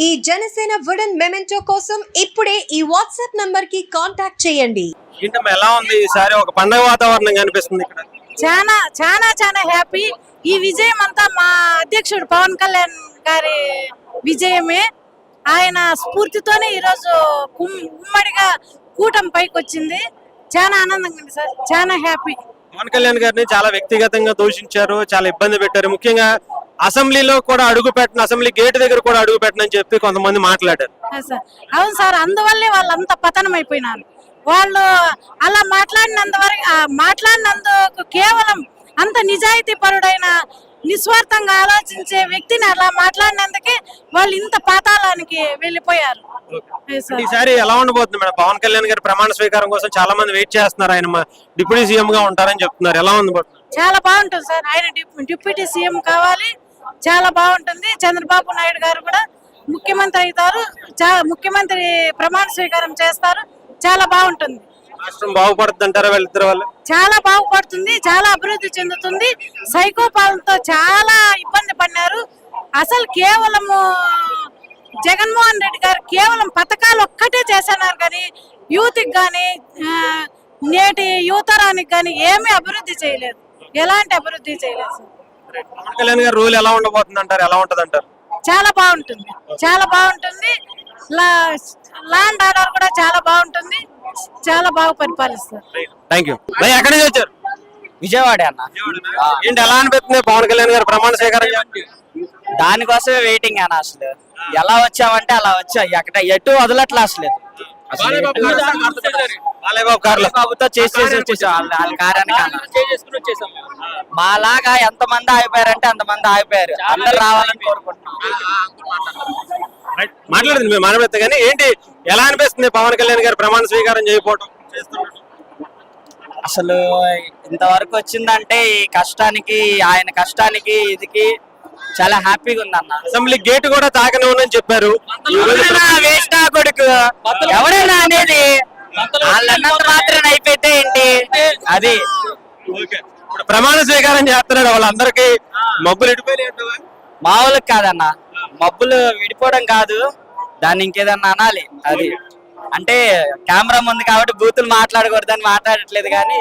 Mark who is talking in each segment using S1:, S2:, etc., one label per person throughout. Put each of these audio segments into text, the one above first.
S1: ఈ Janasena wooden memento కోసం ఇప్పుడే ఈ వాట్సాప్ నంబర్ కి కాంటాక్ట్ చేయండి.
S2: ఏంటమ్మా ఎలా ఉంది ఈసారి ఒక పండగ వాతావరణం కనిపిస్తుంది ఇక్కడ?
S3: చాలా చాలా చాలా హ్యాపీ. ఈ విజయం అంతా మా అధ్యక్షుడు పవన్ కళ్యాణ్ గారి విజయమే. ఆయన స్ఫూర్తితోనే ఈరోజు ఉమ్మడిగా కూటమి పైకి వచ్చింది. చాలా ఆనందంగా ఉంది సార్, చాలా హ్యాపీ.
S2: పవన్ కళ్యాణ్ గారిని చాలా వ్యక్తిగతంగా దూషించారు, చాలా ఇబ్బంది పెట్టారు. ముఖ్యంగా అసెంబ్లీలో కూడా అడుగు పెట్టిన, అసెంబ్లీ గేట్ దగ్గర కూడా అడుగు పెట్టనని చెప్పి కొంతమంది మాట్లాడారు.
S3: అవును సార్, అందువల్లే వాళ్ళంతా పతనం అయిపోయినారు. వాళ్ళు అలా మాట్లాడినందుకు కేవలం అంత నిజాయితీ పరుడైన, నిస్వార్థంగా ఆలోచించే వ్యక్తిని అలా మాట్లాడినందుకే వాళ్ళు ఇంత పాతాళానికి వెళ్ళిపోయారు.
S2: ఈసారి ఎలా ఉండబోతుంది మేడం? పవన్ కళ్యాణ్ గారి ప్రమాణ స్వీకారం కోసం చాలా మంది వెయిట్ చేస్తున్నారు. ఆయన డిప్యూటీ సీఎం గా ఉంటారని చెప్తున్నారు. ఎలా ఉండబోతుంది?
S3: చాలా బాగుంటుంది సార్. ఆయన డిప్యూటీ సీఎం కావాలి, చాలా బాగుంటుంది. చంద్రబాబు నాయుడు గారు కూడా ముఖ్యమంత్రి అవుతారు, ముఖ్యమంత్రి ప్రమాణ స్వీకారం చేస్తారు. చాలా బాగుంటుంది.
S2: రాష్ట్రం బాగుపడుతుంది అంటారా వీళ్ళిద్దరు వల్ల?
S3: చాలా బాగుపడుతుంది, చాలా అభివృద్ధి చెందుతుంది. సైకో పాలనతో చాలా ఇబ్బంది పడినారు. అసలు కేవలము జగన్మోహన్ రెడ్డి గారు కేవలం పథకాలు ఒక్కటే చేస్తున్నారు కానీ యూత్ కి కానీ నేటి యువతరానికి కానీ ఏమీ అభివృద్ధి చేయలేదు, ఎలాంటి అభివృద్ధి చేయలేదు.
S2: పవన్ కళ్యాణ్ గారి రూల్ ఎలా ఉండబోతుంది అంటారు? ఎలా ఉంటది అంటారు?
S3: చాలా బాగుంటుంది, చాలా బాగుంటుంది. ల్యాండ్ ఆర్డర్ కూడా చాలా బాగుంటుంది, చాలా బాగా పరిపాలిస్తారు.
S2: Thank you. ఎక్కడి నుంచి వచ్చారు?
S4: విజయవాడ అన్న.
S2: ఏంటి ఎలా అనిపిస్తుంది పవన్ కళ్యాణ్ గారు ప్రమాణ స్వీకారం?
S4: దానికోసమే వెయిటింగ్ అన్న. అసలు ఎలా వచ్చామంటే అలా వచ్చా, ఎక్కడ ఎటు వదలట్లా. అసలు బాబుతో చేసి వచ్చేసాం వాళ్ళ కార్యానికి. మాలాగా ఎంత మంది ఆగిపోయారంటే అంతమంది ఆగిపోయారు. అందరు రావాలని కోరుకుంటున్నాం.
S2: మాట్లాడింది మేము మాట్లాడతా కానీ ఏంటి ఎలా అనిపిస్తుంది పవన్ కళ్యాణ్ గారు ప్రమాణ స్వీకారం చేయకపోవడం?
S4: అసలు ఇంతవరకు వచ్చిందంటే ఈ కష్టానికి, ఆయన కష్టానికి ఇదికి చాలా హ్యాపీగా ఉందన్న.
S2: అసెంబ్లీ గేట్ కూడా తాకనివ్వనని చెప్పారు.
S4: వేస్ట్ కొడుకు ఎవరైనా అనేది వాళ్ళన్నంత మాత్రం అయిపోతే ఏంటి అది.
S2: ఇప్పుడు ప్రమాణ స్వీకారం చేస్తున్నాడు, వాళ్ళందరికీ మబ్బులు ఇడిపోయినాయి.
S4: మామూలుగా కాదన్న, మబ్బులు విడిపోవడం కాదు, దాన్ని ఇంకేదన్నా అనాలి. అది అంటే కెమెరా ఉంది కాబట్టి బూతులు మాట్లాడకూడదని మాట్లాడట్లేదు కానీ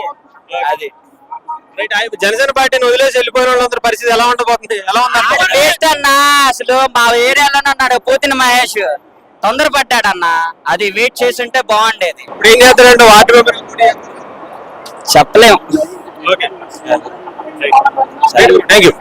S4: అది.
S2: జనసేన పార్టీని వదిలేసి వెళ్ళిపోయిన వాళ్ళందరి పరిస్థితి ఎలా ఉండబోతుంది? ఎలా ఉంది
S4: వేస్ట్ అన్న. అసలు మా ఏరియాలోనే అన్నాడు పోతిన మహేష్, తొందరపడ్డాడన్న. అది వెయిట్ చేసి ఉంటే బాగుండేది.
S2: ఇప్పుడు ఏం చేస్తారంటే వార్డు మెంబర్
S4: చెప్పలేము.
S2: Thank you.